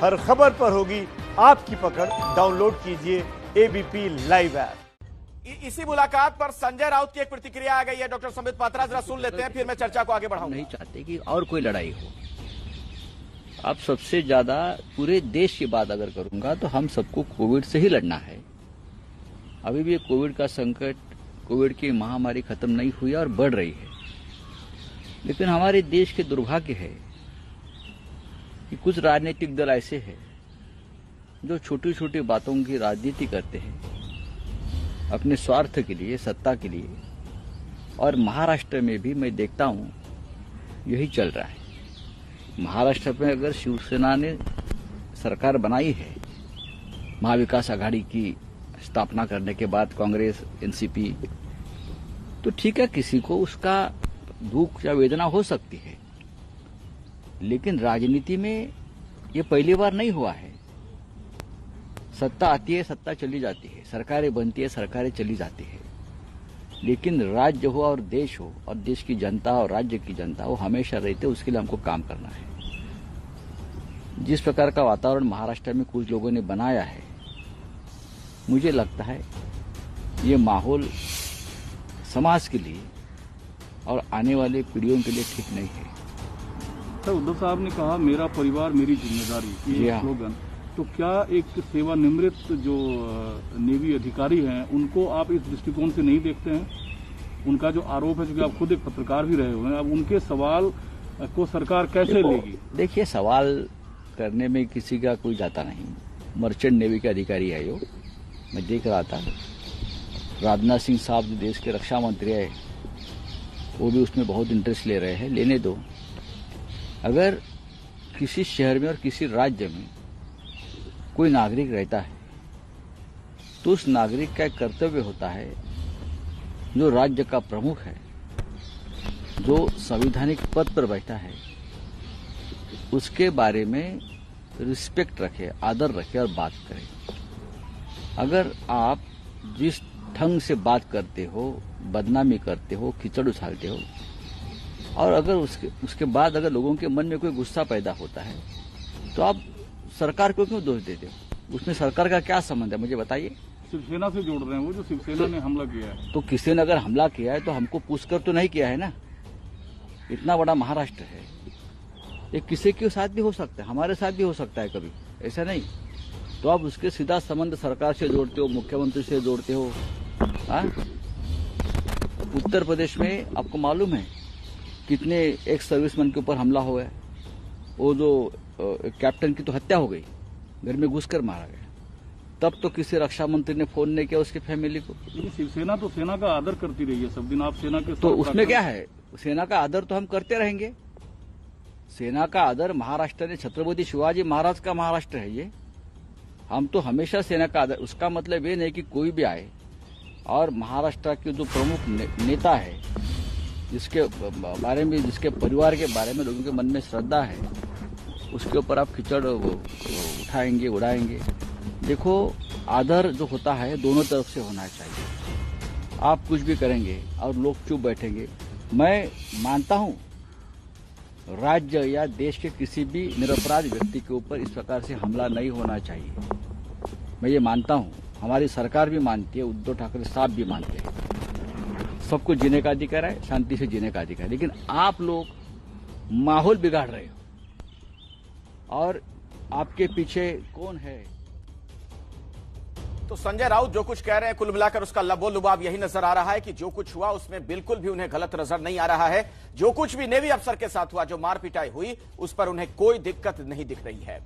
हर खबर पर होगी आपकी पकड़। डाउनलोड कीजिए एबीपी लाइव ऐप। इसी मुलाकात पर संजय राउत की एक प्रतिक्रिया आ गई है। डॉक्टर संबित पात्रा, जरा सुन लेते हैं, फिर मैं चर्चा को आगे बढ़ाऊंगा। नहीं चाहते कि और कोई लड़ाई हो। अब सबसे ज्यादा पूरे देश की बात अगर करूंगा तो हम सबको कोविड से ही लड़ना है। अभी भी कोविड का संकट, कोविड की महामारी खत्म नहीं हुई और बढ़ रही है। लेकिन हमारे देश के दुर्भाग्य है कि कुछ राजनीतिक दल ऐसे हैं जो छोटी छोटी बातों की राजनीति करते हैं अपने स्वार्थ के लिए, सत्ता के लिए। और महाराष्ट्र में भी मैं देखता हूं यही चल रहा है। महाराष्ट्र में अगर शिवसेना ने सरकार बनाई है, महाविकास आघाड़ी की स्थापना करने के बाद कांग्रेस, एनसीपी, तो ठीक है, किसी को उसका दुख या वेदना हो सकती है। लेकिन राजनीति में ये पहली बार नहीं हुआ है। सत्ता आती है, सत्ता चली जाती है, सरकारें बनती है, सरकारें चली जाती है। लेकिन राज्य हो और देश हो और देश की जनता और राज्य की जनता हो हमेशा रहते, उसके लिए हमको काम करना है। जिस प्रकार का वातावरण महाराष्ट्र में कुछ लोगों ने बनाया है, मुझे लगता है ये माहौल समाज के लिए और आने वाले पीढ़ियों के लिए ठीक नहीं है। सर, उद्धव साहब ने कहा मेरा परिवार मेरी जिम्मेदारी, ये स्लोगन, तो क्या एक सेवानिवृत्त जो नेवी अधिकारी हैं उनको आप इस दृष्टिकोण से नहीं देखते हैं? उनका जो आरोप है, क्योंकि आप खुद एक पत्रकार भी रहे हुए हैं, अब उनके सवाल को सरकार कैसे लेगी? देखिए, सवाल करने में किसी का कोई जाता नहीं। मर्चेंट नेवी के अधिकारी है यो, मैं देख रहा था। राजनाथ सिंह साहब जो देश के रक्षा मंत्री है, वो भी उसमें बहुत इंटरेस्ट ले रहे हैं। लेने दो। अगर किसी शहर में और किसी राज्य में कोई नागरिक रहता है तो उस नागरिक का एक कर्तव्य होता है, जो राज्य का प्रमुख है, जो संवैधानिक पद पर बैठा है, उसके बारे में रिस्पेक्ट रखे, आदर रखे और बात करे। अगर आप जिस ढंग से बात करते हो, बदनामी करते हो, कीचड़ उछालते हो, और अगर उसके बाद अगर लोगों के मन में कोई गुस्सा पैदा होता है, तो आप सरकार को क्यों दोष देते हो? उसमें सरकार का क्या संबंध है, मुझे बताइए। शिवसेना से जोड़ रहे हैं वो, जो शिवसेना ने हमला किया है। तो किसी ने अगर हमला किया है तो हमको पूछकर तो नहीं किया है ना। इतना बड़ा महाराष्ट्र है, ये किसी के साथ भी हो सकता है, हमारे साथ भी हो सकता है कभी, ऐसा नहीं। तो आप उसके सीधा संबंध सरकार से जोड़ते हो, मुख्यमंत्री से जोड़ते हो। उत्तर प्रदेश में आपको मालूम है कितने एक सर्विसमैन के ऊपर हमला हुआ है। वो जो कैप्टन की तो हत्या हो गई, घर में घुसकर मारा गया। तब तो किसी रक्षा मंत्री ने फोन नहीं किया उसकी फैमिली को। शिवसेना तो सेना का आदर करती रही है सब दिन, आप सेना के तो उसमें क्या है? सेना का आदर तो हम करते रहेंगे। सेना का आदर महाराष्ट्र ने, छत्रपति शिवाजी महाराज का महाराष्ट्र है ये। हम तो हमेशा सेना का आदर। उसका मतलब ये नहीं कि कोई भी आए और महाराष्ट्र के जो प्रमुख नेता है, जिसके बारे में, जिसके परिवार के बारे में लोगों के मन में श्रद्धा है, उसके ऊपर आप कीचड़ उठाएंगे, उड़ाएंगे। देखो, आदर जो होता है दोनों तरफ से होना चाहिए। आप कुछ भी करेंगे और लोग चुप बैठेंगे। मैं मानता हूं राज्य या देश के किसी भी निरपराध व्यक्ति के ऊपर इस प्रकार से हमला नहीं होना चाहिए। मैं ये मानता हूं, हमारी सरकार भी मानती है, उद्धव ठाकरे साहब भी मानते हैं। सबको जीने का अधिकार है, शांति से जीने का अधिकार है। लेकिन आप लोग माहौल बिगाड़ रहे हो और आपके पीछे कौन है? तो संजय राउत जो कुछ कह रहे हैं, कुल मिलाकर उसका लबोलुबाब यही नजर आ रहा है कि जो कुछ हुआ उसमें बिल्कुल भी उन्हें गलत नजर नहीं आ रहा है। जो कुछ भी नेवी अफसर के साथ हुआ, जो मार पिटाई हुई, उस पर उन्हें कोई दिक्कत नहीं दिख रही है।